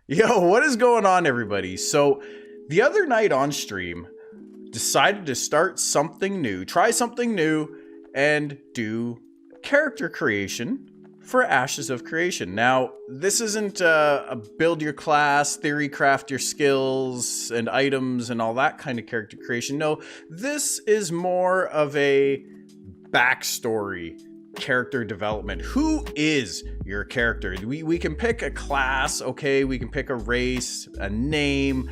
Yo, what is going on, everybody? So, the other night on stream, decided to start something new, try something new, and do character creation for Ashes of Creation. Now, this isn't a build your class, theory craft your skills and items and all that kind of character creation. No, this is more of a backstory character development. Who is your character? We can pick a class, okay, we can pick a race, a name,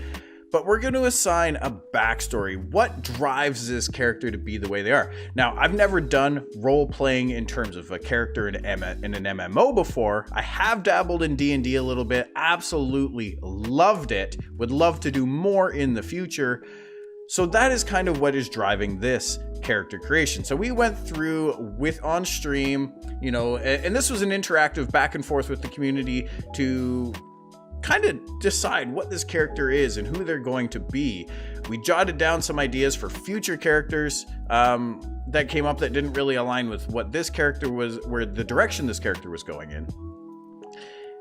but we're going to assign a backstory. What drives this character to be the way they are? Now, I've never done role playing in terms of a character in an MMO before. I have dabbled in D&D a little bit, absolutely loved it, would love to do more in the future. So that is kind of what is driving this character creation. So we went through with on stream, and this was an interactive back and forth with the community to kind of decide what this character is and who they're going to be. We jotted down some ideas for future characters that came up that didn't really align with what this character was, where the direction this character was going in.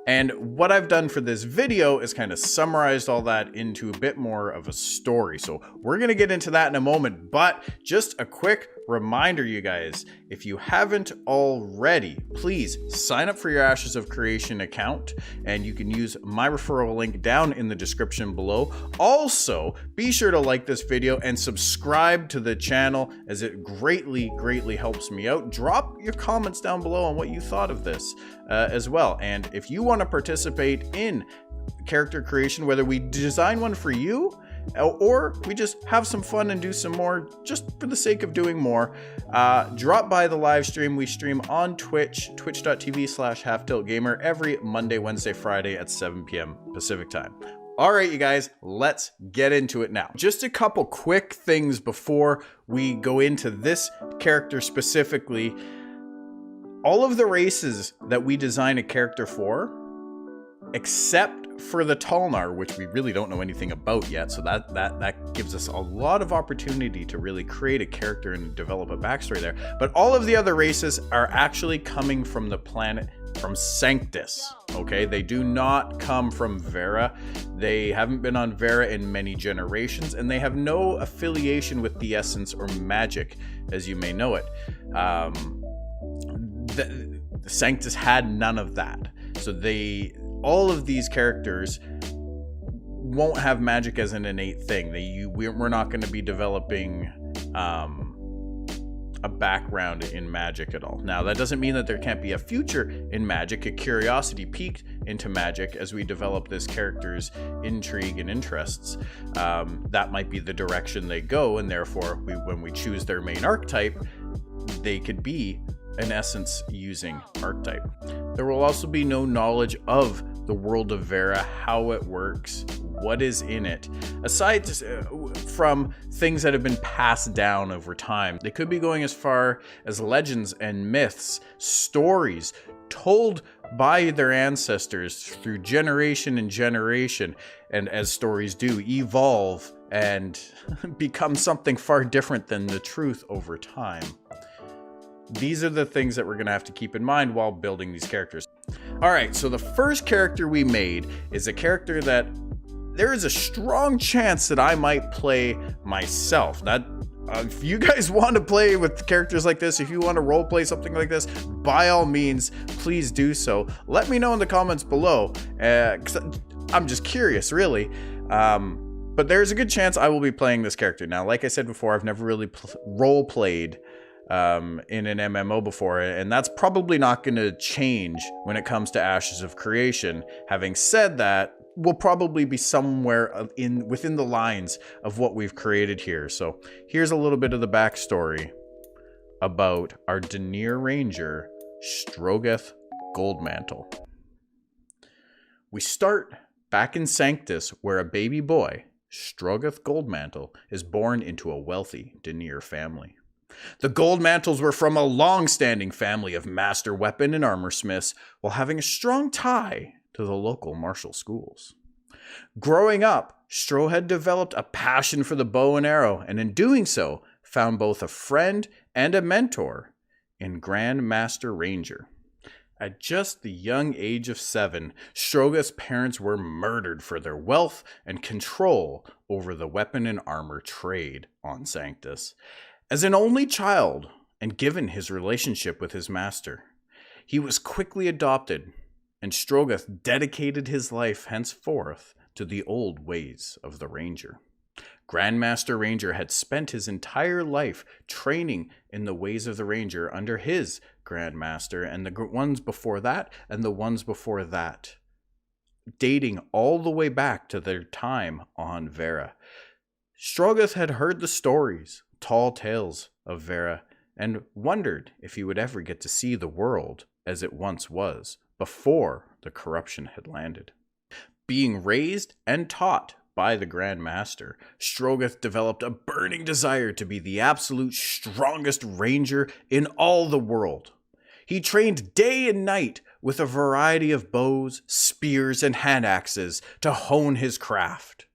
And what I've done for this video is kind of summarized all that into a bit more of a story. So we're going to get into that in a moment, but just a quick reminder, you guys, if you haven't already, please sign up for your Ashes of Creation account, and you can use my referral link down in the description below. Also, be sure to like this video and subscribe to the channel, as it greatly helps me out. Drop your comments down below on what you thought of this as well. And if you want to participate in character creation, whether we design one for you or we just have some fun and do some more just for the sake of doing more, drop by the live stream. We stream on Twitch, twitch.tv/halftiltgamer every Monday, Wednesday, Friday at 7 p.m. Pacific time. All right, you guys, let's get into it now. Just a couple quick things before we go into this character specifically. All of the races that we design a character for, except for the Talnar, which we really don't know anything about yet, so that gives us a lot of opportunity to really create a character and develop a backstory there. But all of the other races are actually coming from the planet, from Sanctus, okay? They do not come from Vera. They haven't been on Vera in many generations, and they have no affiliation with the Essence or magic, as you may know it. The Sanctus had none of that. So all of these characters won't have magic as an innate thing. We're not going to be developing a background in magic at all. Now, that doesn't mean that there can't be a future in magic. A curiosity peaked into magic as we develop this character's intrigue and interests. That might be the direction they go, and therefore, when we choose their main archetype, they could be an essence using archetype. There will also be no knowledge of the world of Vera, how it works, what is in it, aside from things that have been passed down over time. They could be going as far as legends and myths, stories told by their ancestors through generation and generation, and as stories do, evolve and become something far different than the truth over time. These are the things that we're going to have to keep in mind while building these characters. All right, so the first character we made is a character that there is a strong chance that I might play myself. If you guys want to play with characters like this, if you want to role play something like this, by all means, please do so. Let me know in the comments below, 'cause I'm just curious, really. But there's a good chance I will be playing this character. Now, like I said before, I've never really role played in an MMO before, and that's probably not going to change when it comes to Ashes of Creation. Having said that, we'll probably be somewhere within the lines of what we've created here. So here's a little bit of the backstory about our Denier Ranger, Strogoth Goldmantle. We start back in Sanctus, where a baby boy, Strogoth Goldmantle, is born into a wealthy Denier family. The Goldmantles were from a long-standing family of master weapon and armor smiths, while having a strong tie to the local martial schools. Growing up, Stro had developed a passion for the bow and arrow, and in doing so, found both a friend and a mentor in Grand Master Ranger. At just the young age of 7, Strogath's parents were murdered for their wealth and control over the weapon and armor trade on Sanctus. As an only child, and given his relationship with his master, he was quickly adopted, and Strogath dedicated his life henceforth to the old ways of the Ranger. Grandmaster Ranger had spent his entire life training in the ways of the Ranger under his Grandmaster and the ones before that and the ones before that, dating all the way back to their time on Vera. Strogath had heard the stories, tall tales of Vera, and wondered if he would ever get to see the world as it once was before the corruption had landed. Being raised and taught by the Grand Master, Strogath developed a burning desire to be the absolute strongest ranger in all the world. He trained day and night with a variety of bows, spears, and hand axes to hone his craft.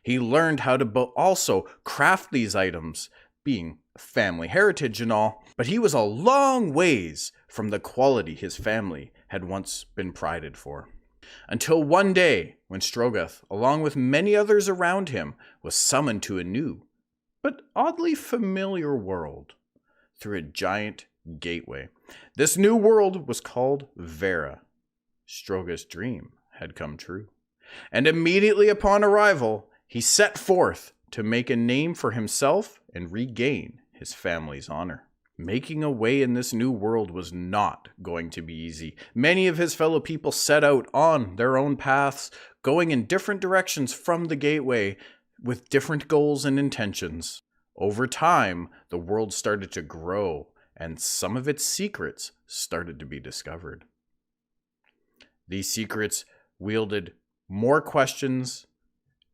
He learned how to also craft these items, being family heritage and all, but he was a long ways from the quality his family had once been prided for. Until one day, when Strogath, along with many others around him, was summoned to a new, but oddly familiar world through a giant gateway. This new world was called Vera. Strogath's dream had come true. And immediately upon arrival, he set forth to make a name for himself and regain his family's honor. Making a way in this new world was not going to be easy. Many of his fellow people set out on their own paths, going in different directions from the gateway with different goals and intentions. Over time, the world started to grow, and some of its secrets started to be discovered. These secrets wielded more questions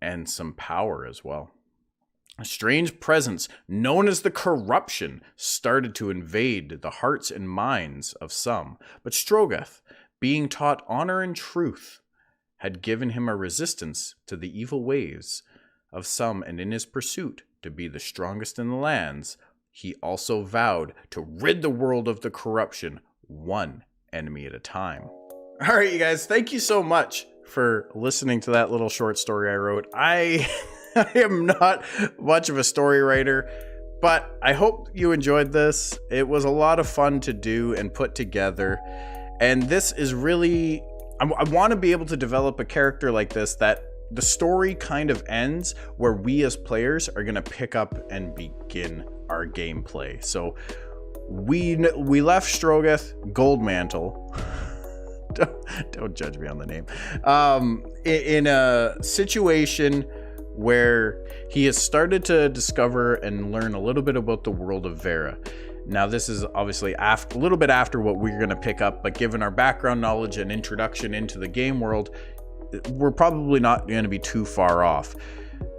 and some power as well. A strange presence known as the corruption started to invade the hearts and minds of some, but Strogath, being taught honor and truth, had given him a resistance to the evil ways of some, and in his pursuit to be the strongest in the lands, he also vowed to rid the world of the corruption one enemy at a time. All right, you guys, thank you so much for listening to that little short story I wrote. I am not much of a story writer, but I hope you enjoyed this. It was a lot of fun to do and put together. And this is really, I want to be able to develop a character like this that the story kind of ends where we as players are going to pick up and begin our gameplay. So we left Strogath Goldmantle. Don't judge me on the name. In a situation where he has started to discover and learn a little bit about the world of Vera. Now, this is obviously a little bit after what we're going to pick up, but given our background knowledge and introduction into the game world, we're probably not going to be too far off.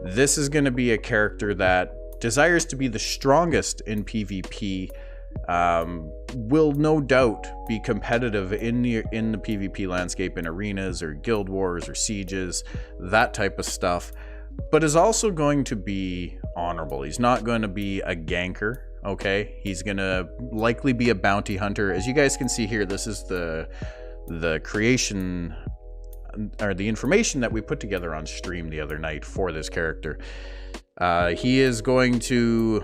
This is going to be a character that desires to be the strongest in PvP, will no doubt be competitive in the PvP landscape in arenas or guild wars or sieges, that type of stuff, but is also going to be honorable. He's not going to be a ganker, okay? He's going to likely be a bounty hunter. As you guys can see here, this is the creation or the information that we put together on stream the other night for this character. He is going to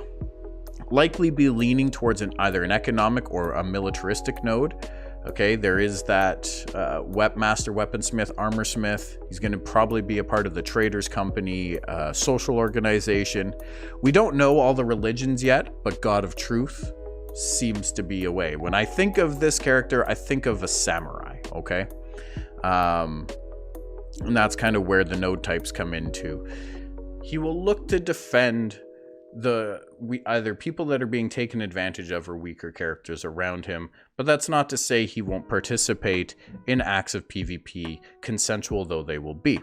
likely be leaning towards either an economic or a militaristic node. Okay, there is that master weaponsmith, armorsmith. He's going to probably be a part of the traders company, social organization. We don't know all the religions yet, but God of Truth seems to be a way. When I think of this character, I think of a samurai, okay? And that's kind of where the node types come into. He will look to defend either people that are being taken advantage of or weaker characters around him, but that's not to say he won't participate in acts of PvP, consensual though they will be.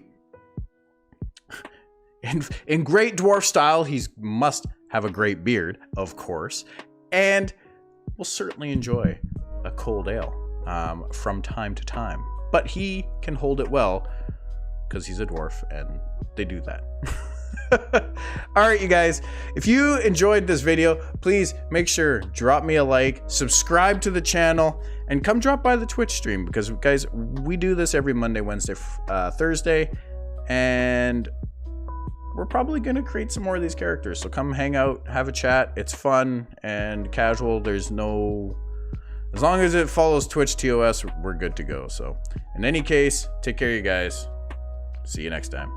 In Great Dwarf style, he must have a great beard, of course, and will certainly enjoy a cold ale from time to time, but he can hold it well because he's a dwarf and they do that. All right, you guys, if you enjoyed this video, please make sure drop me a like, subscribe to the channel, And come drop by the Twitch stream, because guys, we do this every Monday, Wednesday, Thursday, and we're probably going to create some more of these characters. So come hang out, have a chat. It's fun and casual. There's no... As long as it follows Twitch TOS, we're good to go. So in any case, take care of you guys. See you next time.